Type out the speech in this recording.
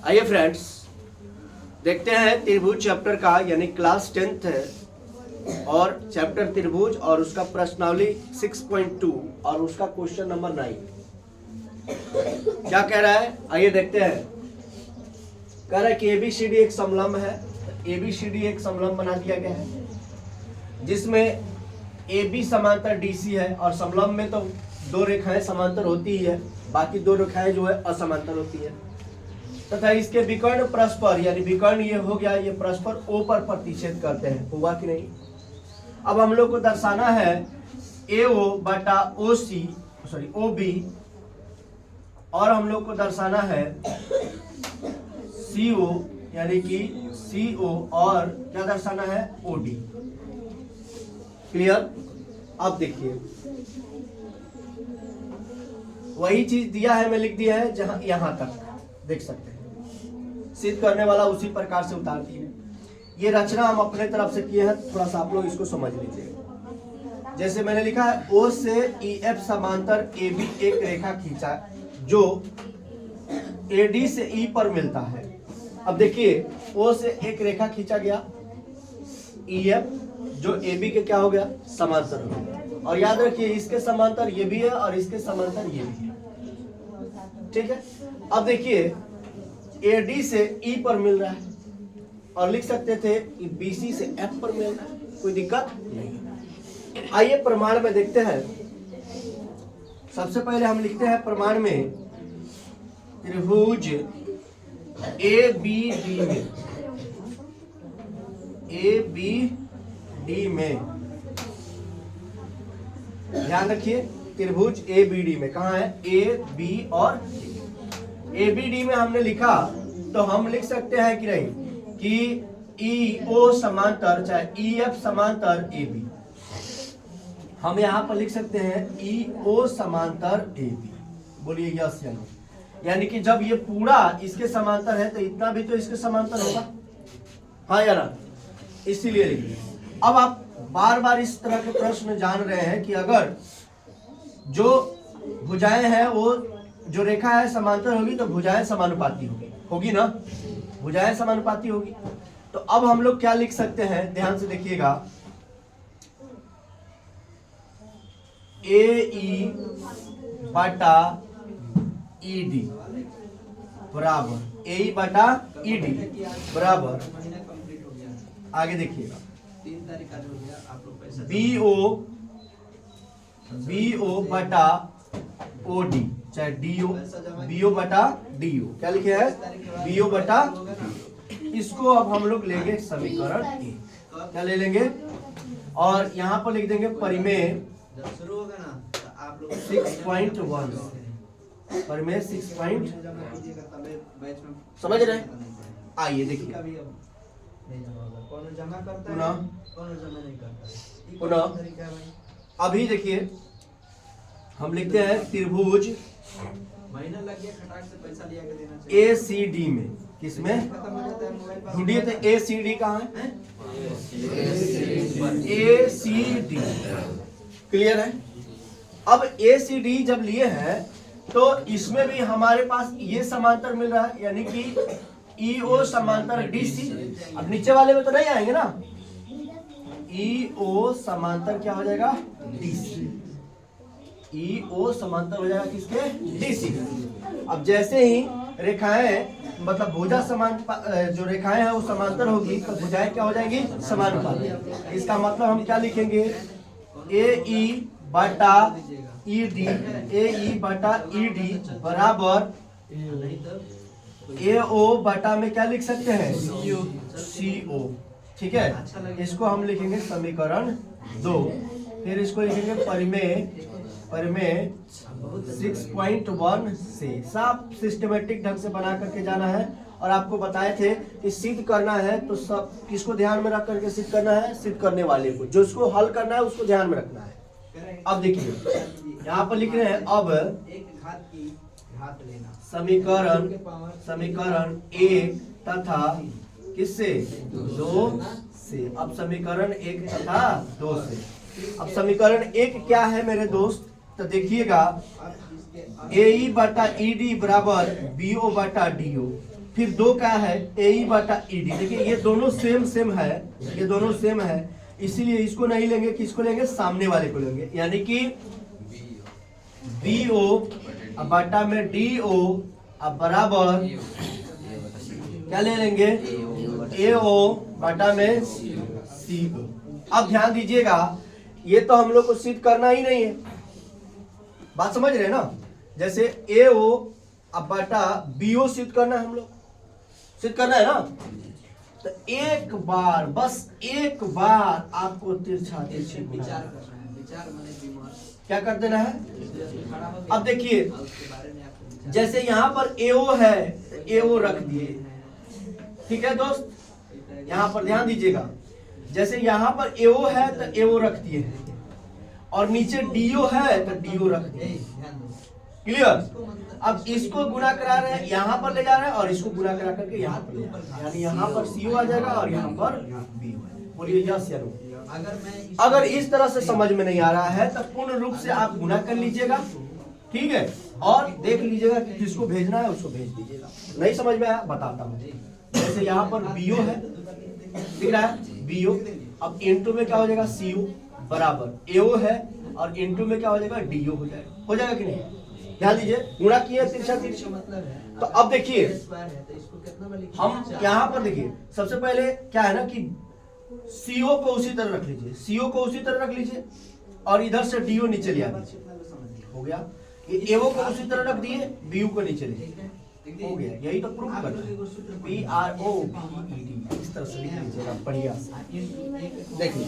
आइए फ्रेंड्स, देखते हैं त्रिभुज चैप्टर का, यानी क्लास 10th है और चैप्टर त्रिभुज और उसका प्रश्नावली 6.2 और उसका क्वेश्चन नंबर 9 क्या कह रहा है। आइए देखते हैं। कह रहा है कि ABCD एक समलंब है। ABCD एक समलंब बना दिया गया है जिसमें AB समांतर DC है और समलंब में तो दो रेखाएं समांतर होती ही है, बाकी दो रेखाएं जो है असमांतर होती है तथा इसके विकर्ण परस्पर, यानी विकर्ण ये हो गया, ये परस्पर O पर प्रतिच्छेद करते हैं। हुआ कि नहीं। अब हम लोग को दर्शाना है AO बटा OB और हम लोग को दर्शाना है CO यानी कि CO और क्या दर्शाना है OD। क्लियर। अब देखिए वही चीज दिया है, मैं लिख दिया है जहां यहां तक देख सकते हैं। सिद्ध करने वाला उसी प्रकार से उतारती है। ये रचना हम अपने तरफ से किए हैं, थोड़ा सा आप लोग इसको समझ लीजिए। जैसे मैंने लिखा है O से EF समांतर AB एक रेखा खींचा जो AD से E पर मिलता है। अब देखिए O से एक रेखा खींचा गया, EF जो AB के क्या हो गया, समांतर हो गया। और याद रखिए इसके समांतर ये भी है और इसके समांतर ये भी है। ठीक है। अब देखिए AD से E पर मिल रहा है और लिख सकते थे कि BC से F पर मिल रहा है, कोई दिक्कत नहीं। आइए प्रमाण में देखते हैं। सबसे पहले हम लिखते हैं प्रमाण में त्रिभुज ABD में ध्यान रखिए, त्रिभुज ABD में कहा है A, B और D। ABD में हमने लिखा तो हम लिख सकते हैं कि नहीं कि EO समांतर चाहे EF समांतर AB। हम यहां पर लिख सकते हैं EO समांतर AB। बोलिए यस या नो। यानी कि जब ये पूरा इसके समांतर है तो इतना भी तो इसके समांतर होगा, हाँ या ना। इसीलिए लिखिए। अब आप बार बार इस तरह के प्रश्न जान रहे हैं कि अगर जो भुजाएं हैं वो जो रेखा है समांतर होगी तो भुजाएं समानुपाती होगी ना, भुजाएं समानुपाती होगी। तो अब हम लोग क्या लिख सकते हैं, ध्यान से देखिएगा। AE बटा ED बराबर AE बटा ED बराबर, आगे देखिएगा BO बटा OD चाहे BO बटा DO, क्या लिखे है BO बटा DO। इसको अब हम लोग लेंगे समीकरण ए, क्या ले लेंगे और यहाँ पर लिख देंगे परिमेय 6.1, परिमेय 6. समझ रहे हैं। आइए देखिए पुनः अभी देखिए हम लिखते हैं त्रिभुज ACD में, किसमें ढूंढिए तो ACD कहाँ है, ACD। क्लियर है। अब ACD जब लिए हैं तो इसमें भी हमारे पास ये समांतर मिल रहा है, यानी कि EO समांतर DC। अब नीचे वाले में तो नहीं आएंगे ना, EO समांतर क्या हो जाएगा DC, EO समांतर हो जाएगा किसके, DC। अब जैसे ही रेखाएं मतलब भुजा समान जो रेखाएं हैं वो समांतर होगी तो भुजाएं क्या हो जाएंगी, समानुपाती। इसका मतलब हम क्या लिखेंगे AE बटा ED, AE बटा ED बराबर AO बटा में क्या लिख सकते हैं CO। ठीक है। इसको हम लिखेंगे समीकरण 2। फिर इसको लिखेंगे परिमेय 6.1 से। सब सिस्टमेटिक ढंग से बना करके जाना है और आपको बताए थे कि सिद्ध करना है तो सब किसको ध्यान में रख करके सिद्ध करना है, सिद्ध करने वाले को, जो इसको हल करना है उसको ध्यान में रखना है। अब देखिए यहाँ पर लिख रहे हैं अब समीकरण 1 तथा किससे 2 से। अब समीकरण 1 तथा 2 से। अब समीकरण 1 क्या है मेरे दोस्त, तो देखिएगा AE बटा ED बराबर BO बटा DO। फिर 2 क्या है AE बटा ED। देखिए ये दोनों सेम है, ये दोनों सेम है, इसीलिए इसको नहीं लेंगे, किसको लेंगे, सामने वाले को लेंगे, यानी कि BO बटा में DO अब बराबर क्या ले लेंगे, AO बटा में CO। अब ध्यान दीजिएगा, ये तो हम लोग को सिद्ध करना ही नहीं है, बात समझ रहे हैं ना। जैसे AO अब बटा BO सिद्ध करना है, हम लोग सिद्ध करना है ना। तो एक बार, बस एक बार आपको तिरछा तिरछी क्या कर देना है। अब देखिए जैसे यहाँ पर AO है तो AO रख दिए, ठीक है दोस्त, यहाँ पर ध्यान दीजिएगा, जैसे यहाँ पर AO है तो AO रख दिए, और नीचे DO है तो DO रख दिए, क्लियर। अब इसको गुना करा रहे हैं, यहाँ पर ले जा रहे हैं, और इसको गुना करा करके यहाँ पर ले जा रहे हैं, यानी यहाँ पर CO आ जाएगा और यहाँ पर BO। बोलिए यस या नो। अगर इस तरह से समझ में नहीं आ रहा है तो पूर्ण रूप से आप गुना कर लीजिएगा, ठीक है, और देख लीजिएगा कि किसको भेजना है उसको भेज दीजिएगा। नहीं समझ में आया बताता हूँ। जैसे यहाँ पर BO है, दिख रहा है BO, अब इनटू में क्या हो जाएगा CO बराबर AO है, और इनटू में क्या हो जाएगा DO हो जाएगा कि नहीं। ध्यान दीजिए, गुणा किए तिरछा तिरछी। तो अब देखिए हम यहाँ पर देखिए, सबसे पहले क्या है ना कि CO को उसी तरह रख लीजिए, CO को उसी तरह रख लीजिए, और इधर से DO नीचे लिया दीजिए, हो गया। ये AO को उसी तरह रख दिए, BO को नीचे ले, हो गया। यही तो प्रूफ करना है, PROVED इस तरह से लिख लीजिएगा बढ़िया से। देखिए